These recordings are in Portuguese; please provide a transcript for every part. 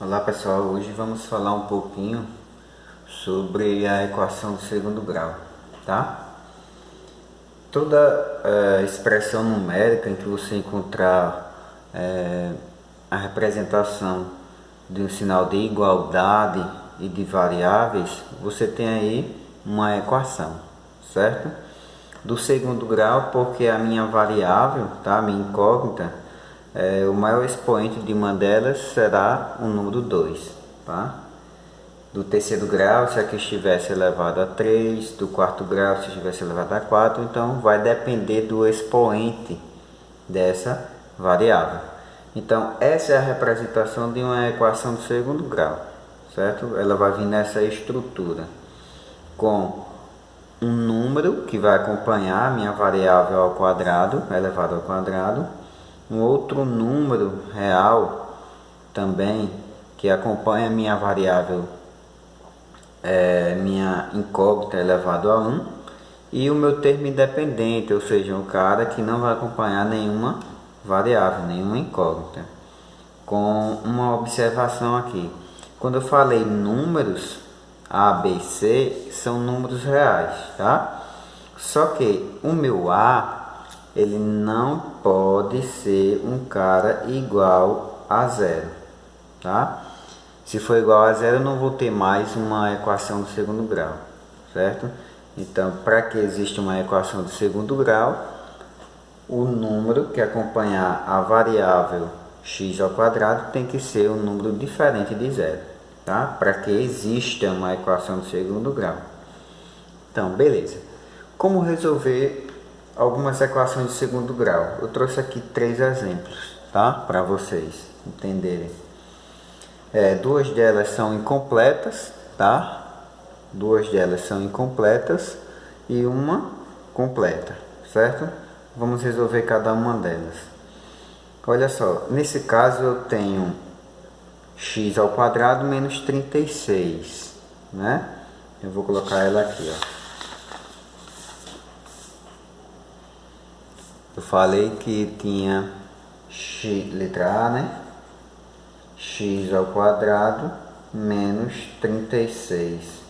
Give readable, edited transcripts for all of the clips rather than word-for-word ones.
Olá pessoal, hoje vamos falar um pouquinho sobre a equação do segundo grau, tá? Toda expressão numérica em que você encontrar a representação de um sinal de igualdade e de variáveis, você tem aí uma equação, certo? Do segundo grau, porque a minha variável, tá? A minha incógnita, o maior expoente de uma delas será o número 2, tá? Do terceiro grau, se aqui estivesse elevado a 3, do quarto grau, se estivesse elevado a 4, então vai depender do expoente dessa variável. Então, essa é a representação de uma equação do segundo grau, certo? Ela vai vir nessa estrutura, com um número que vai acompanhar a minha variável ao quadrado, elevado ao quadrado, um outro número real também que acompanha a minha variável, minha incógnita elevado a 1, e o meu termo independente, ou seja, um cara que não vai acompanhar nenhuma variável, nenhuma incógnita. Com uma observação aqui, quando eu falei números A, B, C, são números reais, tá? Só que o meu A, ele não pode ser um cara igual a zero, tá? Se for igual a zero, eu não vou ter mais uma equação do segundo grau, certo? Então, para que exista uma equação do segundo grau, o número que acompanhar a variável x ao quadrado tem que ser um número diferente de zero, tá? Para que exista uma equação do segundo grau. Então, beleza. Como resolver algumas equações de segundo grau? Eu trouxe aqui 3 exemplos, tá? Para vocês entenderem. Duas delas são incompletas, tá? Duas delas são incompletas e uma completa, certo? Vamos resolver cada uma delas. Olha só, nesse caso eu tenho x ao quadrado menos 36, né? Eu vou colocar ela aqui, ó. Eu falei que tinha x, letra A, né? X ao quadrado menos 36.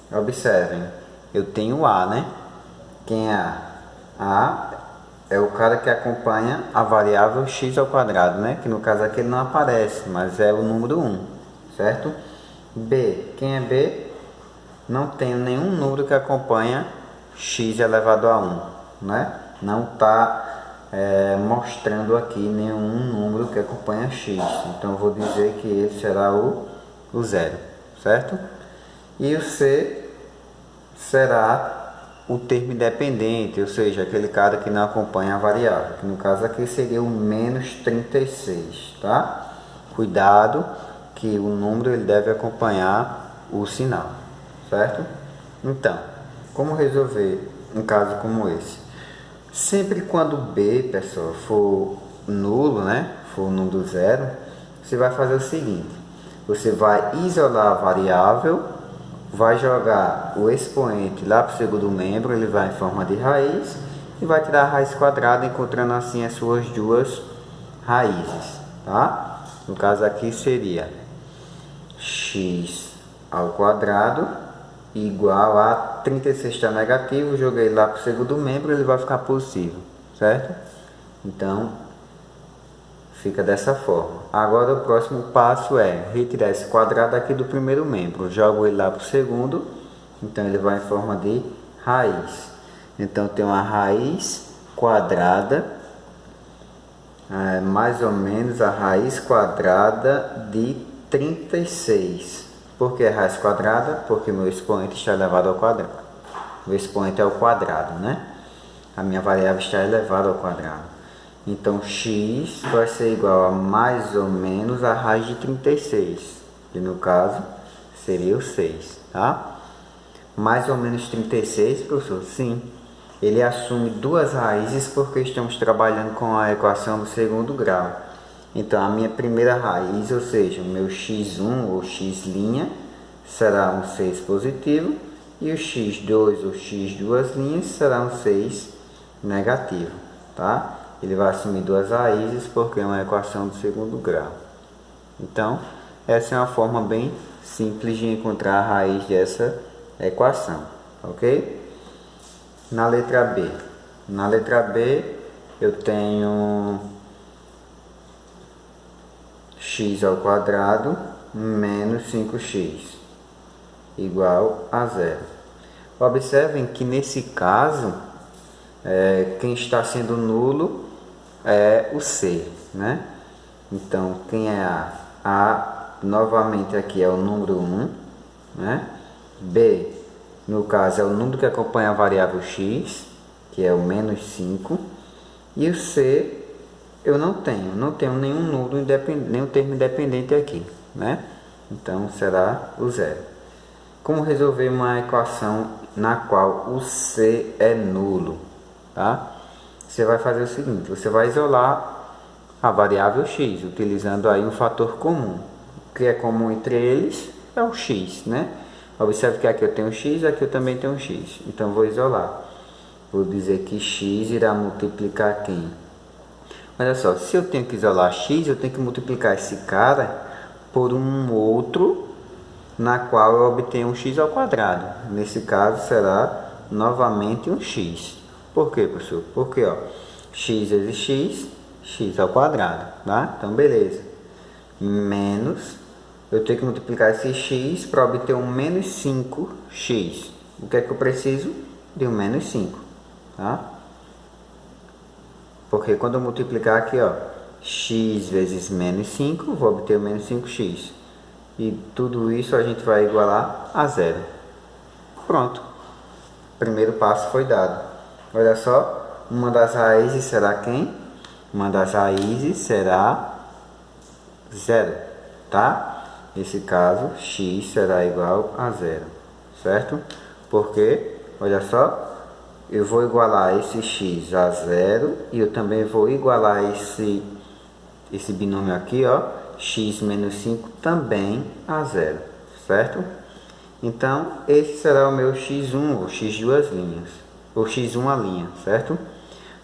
Observem, eu tenho A, né? Quem é A? A é o cara que acompanha a variável x ao quadrado, né? Que no caso aqui ele não aparece, mas é o número 1, certo? B, quem é B? Não tenho nenhum número que acompanha x elevado a 1, né? Não está mostrando aqui nenhum número que acompanha x, então eu vou dizer que ele será o zero, certo? E o C será o termo independente, ou seja, aquele cara que não acompanha a variável, que no caso aqui seria o menos 36, tá? Cuidado que o número ele deve acompanhar o sinal, certo? Então, como resolver um caso como esse? Sempre quando B, pessoal, for nulo, né? For o número zero, você vai fazer o seguinte: você vai isolar a variável, vai jogar o expoente lá para o segundo membro, ele vai em forma de raiz e vai tirar a raiz quadrada, encontrando assim as suas duas raízes, tá? No caso aqui seria x ao quadrado igual a 36 está negativo, joguei lá para o segundo membro, ele vai ficar positivo, certo? Então, fica dessa forma. Agora o próximo passo é retirar esse quadrado aqui do primeiro membro, jogo ele lá para o segundo, então ele vai em forma de raiz. Então tem uma raiz quadrada, mais ou menos a raiz quadrada de 36. Por que raiz quadrada? Porque meu expoente está elevado ao quadrado. O expoente é o quadrado, né? A minha variável está elevada ao quadrado. Então, x vai ser igual a mais ou menos a raiz de 36, que no caso seria o 6, tá? Mais ou menos 36, professor? Sim. Ele assume duas raízes porque estamos trabalhando com a equação do segundo grau. Então, a minha primeira raiz, ou seja, o meu x1 ou x', será um 6 positivo, e o x2 ou x' será um 6 negativo, tá? Ele vai assumir duas raízes porque é uma equação do segundo grau. Então, essa é uma forma bem simples de encontrar a raiz dessa equação, ok? Na letra B. Na letra B eu tenho x ao quadrado menos 5x igual a zero. Observem que nesse caso, quem está sendo nulo é o C, né? Então, quem é A? A, novamente, aqui é o número 1, né? B, no caso, é o número que acompanha a variável x, que é o menos 5. E o C, eu não tenho nenhum número independente, nenhum termo independente aqui, né? Então, será o zero. Como resolver uma equação na qual o C é nulo, tá? Você vai fazer o seguinte, você vai isolar a variável x, utilizando aí um fator comum. O que é comum entre eles é o x, né? Observe que aqui eu tenho x, aqui eu também tenho x. Então, vou isolar. Vou dizer que x irá multiplicar quem? Olha só, se eu tenho que isolar x, eu tenho que multiplicar esse cara por um outro, na qual eu obtenho um x ao quadrado. Nesse caso, será novamente um x. Por quê, professor? Porque, ó, x vezes x ao quadrado, tá? Então, beleza. Menos, eu tenho que multiplicar esse x para obter um menos 5x. O que é que eu preciso? De um menos 5, tá? Porque quando eu multiplicar aqui, ó, x vezes menos 5, vou obter o menos 5x. E tudo isso a gente vai igualar a zero. Pronto. O primeiro passo foi dado. Olha só, uma das raízes será quem? Uma das raízes será zero, tá? Nesse caso, x será igual a zero, certo? Porque, olha só, eu vou igualar esse x a zero e eu também vou igualar esse binômio aqui, ó, x menos 5 também a zero, certo? Então, esse será o meu x1, ou x duas linhas, ou x1 a linha, certo?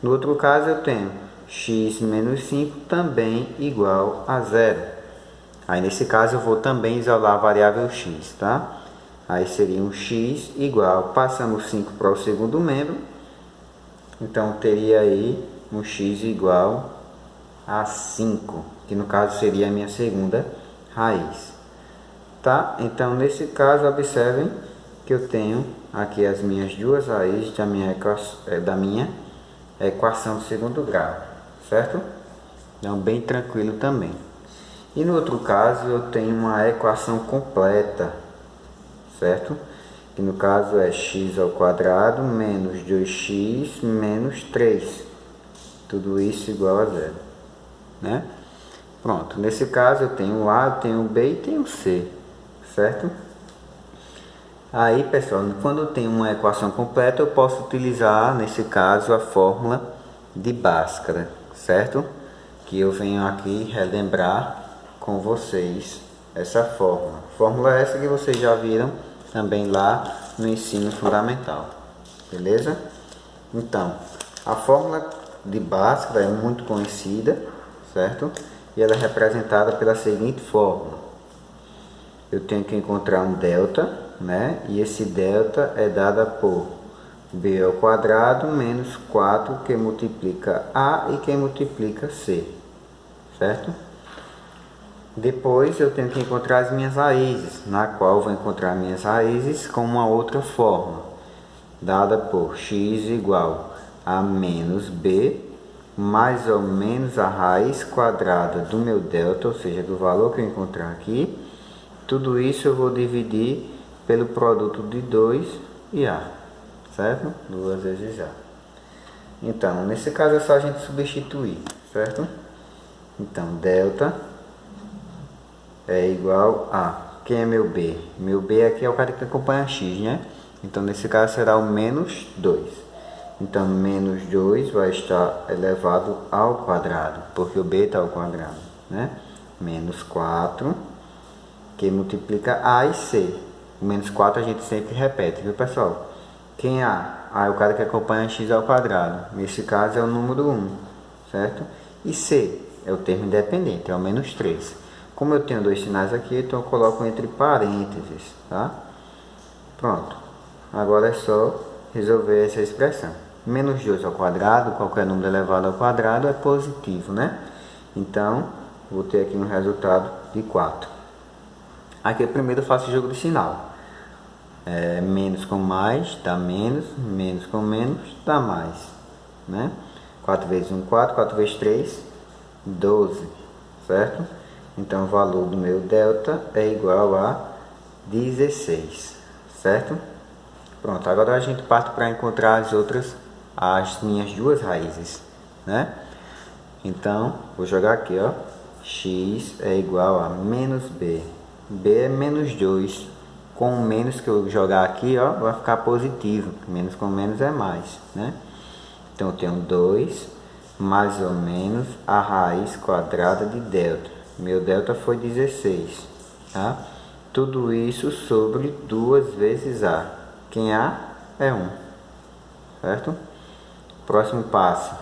No outro caso, eu tenho x menos 5 também igual a zero. Aí, nesse caso, eu vou também isolar a variável x, tá? Aí, seria um x igual, passamos 5 para o segundo membro, então, teria aí um x igual a 5, que no caso seria a minha segunda raiz. Tá? Então, nesse caso, observem que eu tenho aqui as minhas duas raízes da minha equação de segundo grau, certo? Então, bem tranquilo também. E no outro caso, eu tenho uma equação completa, certo? Que no caso é x ao quadrado menos 2x menos 3. Tudo isso igual a zero, né? Pronto, nesse caso eu tenho o A, eu tenho o B e tenho o C, certo? Aí, pessoal, quando eu tenho uma equação completa, eu posso utilizar, nesse caso, a fórmula de Bhaskara, certo? Que eu venho aqui relembrar com vocês essa fórmula. Fórmula essa que vocês já viram também lá no ensino fundamental, beleza? Então, a fórmula de Bhaskara é muito conhecida, certo? E ela é representada pela seguinte fórmula. Eu tenho que encontrar um delta, né? E esse delta é dada por b ao quadrado menos 4 que multiplica a e que multiplica c, certo? Depois eu tenho que encontrar as minhas raízes, na qual eu vou encontrar minhas raízes com uma outra fórmula, dada por x igual a menos b mais ou menos a raiz quadrada do meu delta, ou seja, do valor que eu encontrar aqui. Tudo isso eu vou dividir pelo produto de 2 e a, certo? 2 vezes a. Então, nesse caso é só a gente substituir, certo? Então, delta é igual a... Quem é meu b? Meu b aqui é o cara que acompanha x, né? Então, nesse caso será o menos 2. Então, menos 2 vai estar elevado ao quadrado, porque o b está ao quadrado, né? Menos 4, que multiplica a e c. O menos 4 a gente sempre repete, viu, pessoal? Quem é a? A é o cara que acompanha x ao quadrado. Nesse caso é o número 1, certo? E c é o termo independente, é o menos 3. Como eu tenho dois sinais aqui, então eu coloco entre parênteses, tá? Pronto. Agora é só resolver essa expressão. Menos 2 ao quadrado, qualquer número elevado ao quadrado é positivo, né? Então, vou ter aqui um resultado de 4. Aqui primeiro eu faço o jogo de sinal. Menos com mais dá menos, menos com menos dá mais, né? 4 vezes 1, 4, 4 vezes 3, 12, certo? Então o valor do meu delta é igual a 16, certo? Pronto, agora a gente parte para encontrar as minhas duas raízes, né? Então, vou jogar aqui, ó, x é igual a menos b, b é menos 2, com o menos que eu jogar aqui, ó, vai ficar positivo, menos com menos é mais, né? Então eu tenho 2 mais ou menos a raiz quadrada de delta, meu delta foi 16, tá? Tudo isso sobre 2 vezes a, quem a é 1, certo? Próximo passo,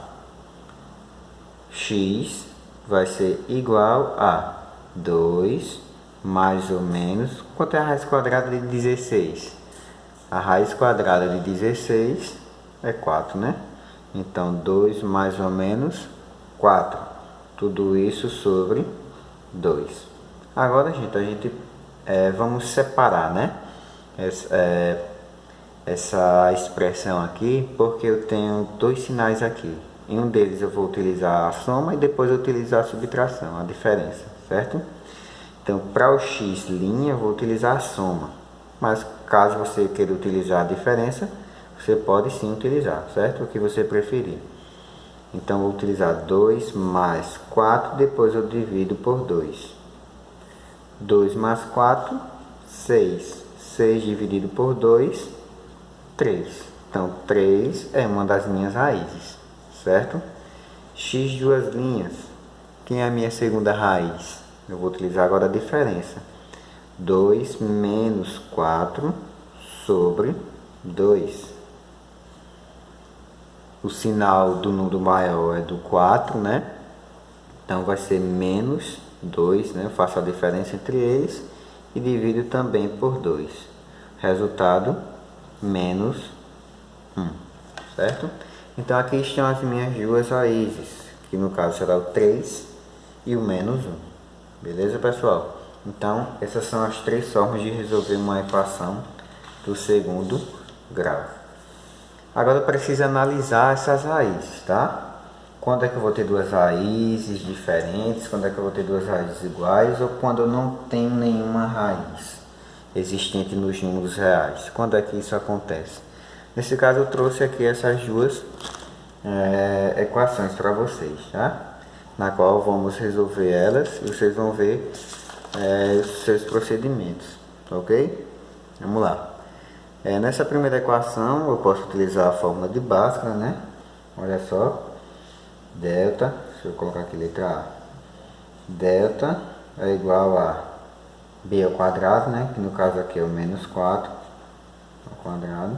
x vai ser igual a 2 mais ou menos, quanto é a raiz quadrada de 16? A raiz quadrada de 16 é 4, né? Então 2 mais ou menos 4, tudo isso sobre 2. Agora, gente, vamos separar, né? Essa expressão aqui, porque eu tenho dois sinais aqui. Em um deles eu vou utilizar a soma e depois eu utilizar a subtração, a diferença, certo? Então, para o x', eu vou utilizar a soma. Mas caso você queira utilizar a diferença, você pode sim utilizar, certo? O que você preferir. Então, vou utilizar 2 mais 4, depois eu divido por 2. 2 mais 4, 6. 6 dividido por 2, 3. Então, 3 é uma das minhas raízes, certo? X duas linhas. Quem é a minha segunda raiz? Eu vou utilizar agora a diferença. 2 menos 4 sobre 2. O sinal do número maior é do 4, né? Então vai ser menos 2, né? Eu faço a diferença entre eles e divido também por 2. Resultado, menos 1, certo? Então aqui estão as minhas duas raízes, que no caso será o 3 e o menos 1. Beleza, pessoal? Então, essas são as três formas de resolver uma equação do segundo grau. Agora eu preciso analisar essas raízes, tá? Quando é que eu vou ter duas raízes diferentes? Quando é que eu vou ter duas raízes iguais? Ou quando eu não tenho nenhuma raiz existente nos números reais? Quando é que isso acontece? Nesse caso eu trouxe aqui essas duas equações para vocês, tá? Na qual vamos resolver elas e vocês vão ver os seus procedimentos, ok? Vamos lá. Nessa primeira equação eu posso utilizar a fórmula de Bhaskara, né? Olha só, delta, deixa eu colocar aqui letra A, delta é igual a b ao quadrado, né? Que no caso aqui é o menos 4 ao quadrado,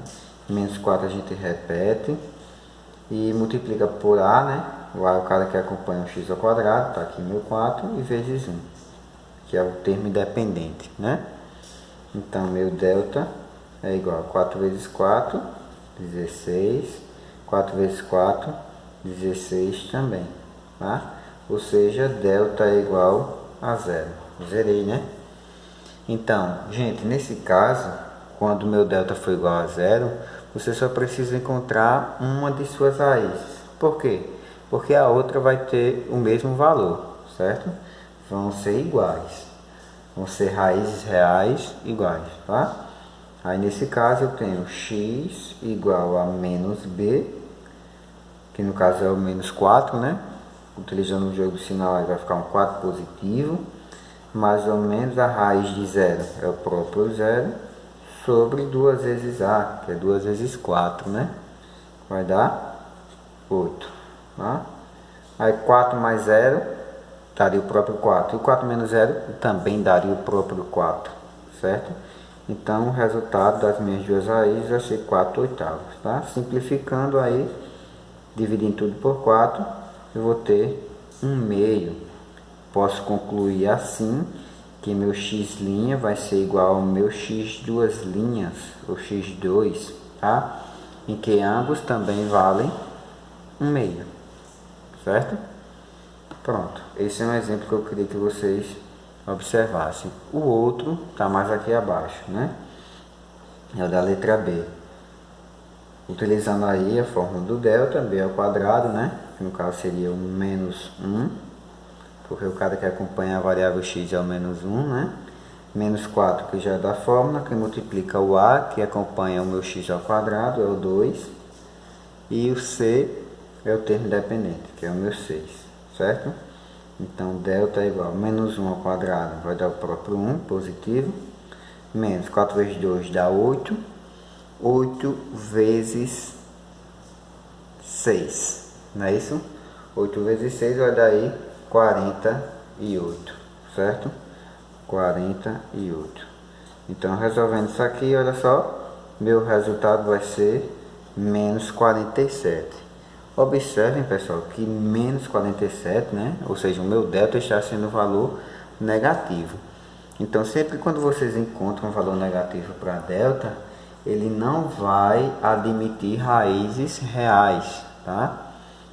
menos 4 a gente repete e multiplica por A, né? O A é o cara que acompanha o x ao quadrado, tá aqui meu 4, e vezes 1, que é o termo independente, né? Então, meu delta é igual a 4 vezes 4, 16, 4 vezes 4, 16 também, tá? Ou seja, delta é igual a 0. Zerei, né? Então, gente, nesse caso, quando meu delta for igual a 0, você só precisa encontrar uma de suas raízes. Por quê? Porque a outra vai ter o mesmo valor, certo? Vão ser iguais. Vão ser raízes reais iguais, tá? Aí nesse caso eu tenho x igual a menos b, que no caso é o menos 4, né? Utilizando o jogo do sinal aí vai ficar um 4 positivo, mais ou menos a raiz de 0 é o próprio 0, sobre 2 vezes a, que é 2 vezes 4, né? Vai dar 8, tá? Aí 4 mais 0 daria o próprio 4, e 4 menos 0 também daria o próprio 4, certo? Então o resultado das minhas duas raízes vai ser 4 oitavos, tá? Simplificando aí, dividindo tudo por 4, eu vou ter 1 meio. posso concluir assim que meu x' vai ser igual ao meu x duas linhas, ou x2, tá? Em que ambos também valem 1/2, certo? Pronto, esse é um exemplo que eu queria que vocês observassem. O outro está mais aqui abaixo, né? É o da letra B. Utilizando aí a fórmula do delta, b ao quadrado, né? Que no caso seria o menos 1, porque o cara que acompanha a variável x é o menos 1, né? Menos 4, que já é da fórmula, que multiplica o a, que acompanha o meu x ao quadrado, é o 2. E o c é o termo dependente, que é o meu 6, certo? Então, delta é igual a menos 1 ao quadrado, vai dar o próprio 1, positivo. Menos 4 vezes 2 dá 8. 8 vezes 6, não é isso? 8 vezes 6 vai dar aí 48, certo? 48. Então, resolvendo isso aqui, olha só, meu resultado vai ser menos 47. Observem, pessoal, que menos 47, né? Ou seja, o meu delta está sendo valor negativo. Então, sempre quando vocês encontram um valor negativo para delta, ele não vai admitir raízes reais, tá?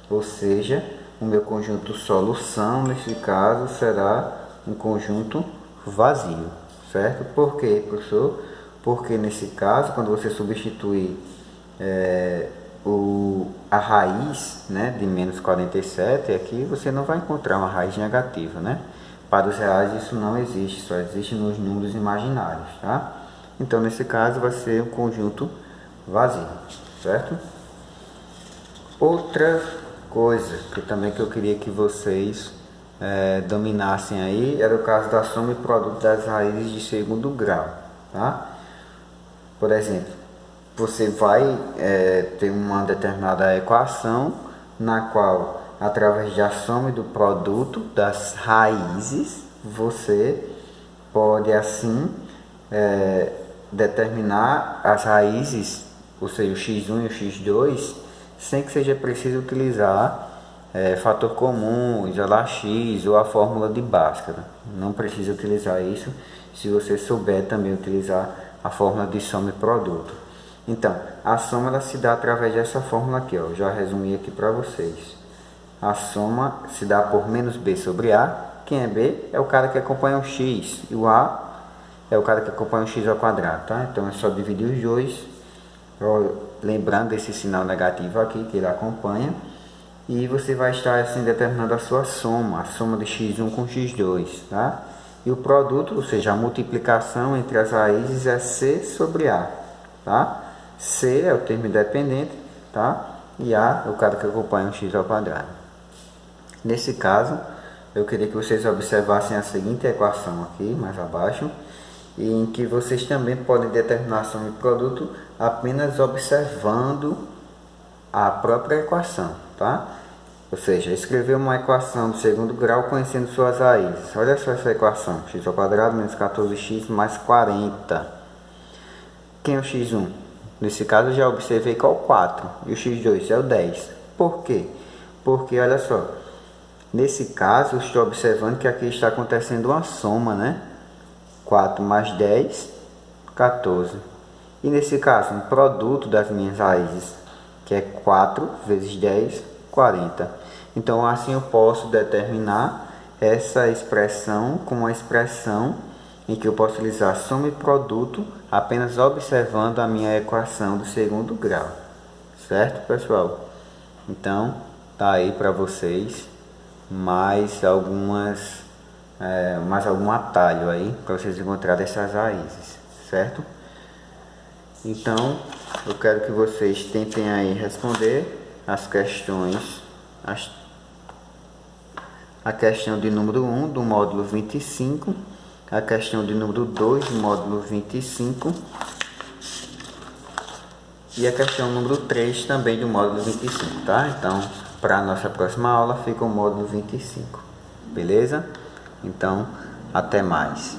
Ou seja, o meu conjunto solução, nesse caso, será um conjunto vazio, certo? Por quê, professor? Porque nesse caso, quando você substituir a raiz, né, de menos 47, aqui você não vai encontrar uma raiz negativa, né? Para os reais isso não existe, só existe nos números imaginários, tá? Então, nesse caso, vai ser um conjunto vazio, certo? Outra coisa que eu queria que vocês dominassem aí era o caso da soma e produto das raízes de segundo grau, tá? Por exemplo, você vai ter uma determinada equação na qual, através da soma e do produto das raízes, você pode assim determinar as raízes, ou seja, o x1 e o x2, sem que seja preciso utilizar fator comum, isolar x ou a fórmula de Bhaskara. Não precisa utilizar isso se você souber também utilizar a fórmula de soma e produto. Então, a soma ela se dá através dessa fórmula aqui, ó. Eu já resumi aqui para vocês. A soma se dá por menos b sobre a. Quem é b? É o cara que acompanha o x, e o a é o cara que acompanha o x ao quadrado, tá? Então é só dividir os dois, lembrando desse sinal negativo aqui que ele acompanha, e você vai estar assim determinando a sua soma, a soma de x1 com x2, tá? E o produto, ou seja, a multiplicação entre as raízes é c sobre a, tá? C é o termo independente, tá? E a é o cara que acompanha o x ao quadrado. Nesse caso, eu queria que vocês observassem a seguinte equação aqui, mais abaixo, em que vocês também podem determinar a soma e produto apenas observando a própria equação, tá? Ou seja, escrever uma equação do segundo grau conhecendo suas raízes. Olha só essa equação, x ao quadrado menos 14x mais 40. Quem é o x1? Nesse caso eu já observei que é o 4 e o x2 é o 10. Por quê? Porque olha só, nesse caso eu estou observando que aqui está acontecendo uma soma, né? 4 mais 10, 14. E nesse caso, um produto das minhas raízes, que é 4 vezes 10, 40. Então, assim eu posso determinar essa expressão como uma expressão em que eu posso utilizar soma e produto apenas observando a minha equação do segundo grau. Certo, pessoal? Então, tá aí para vocês mais algum atalho aí para vocês encontrarem essas raízes, certo? Então, eu quero que vocês tentem aí responder as questões, a questão de número 1 do módulo 25, a questão de número 2 do módulo 25 e a questão número 3 também do módulo 25, tá? Então, para a nossa próxima aula fica o módulo 25, beleza? Então, até mais.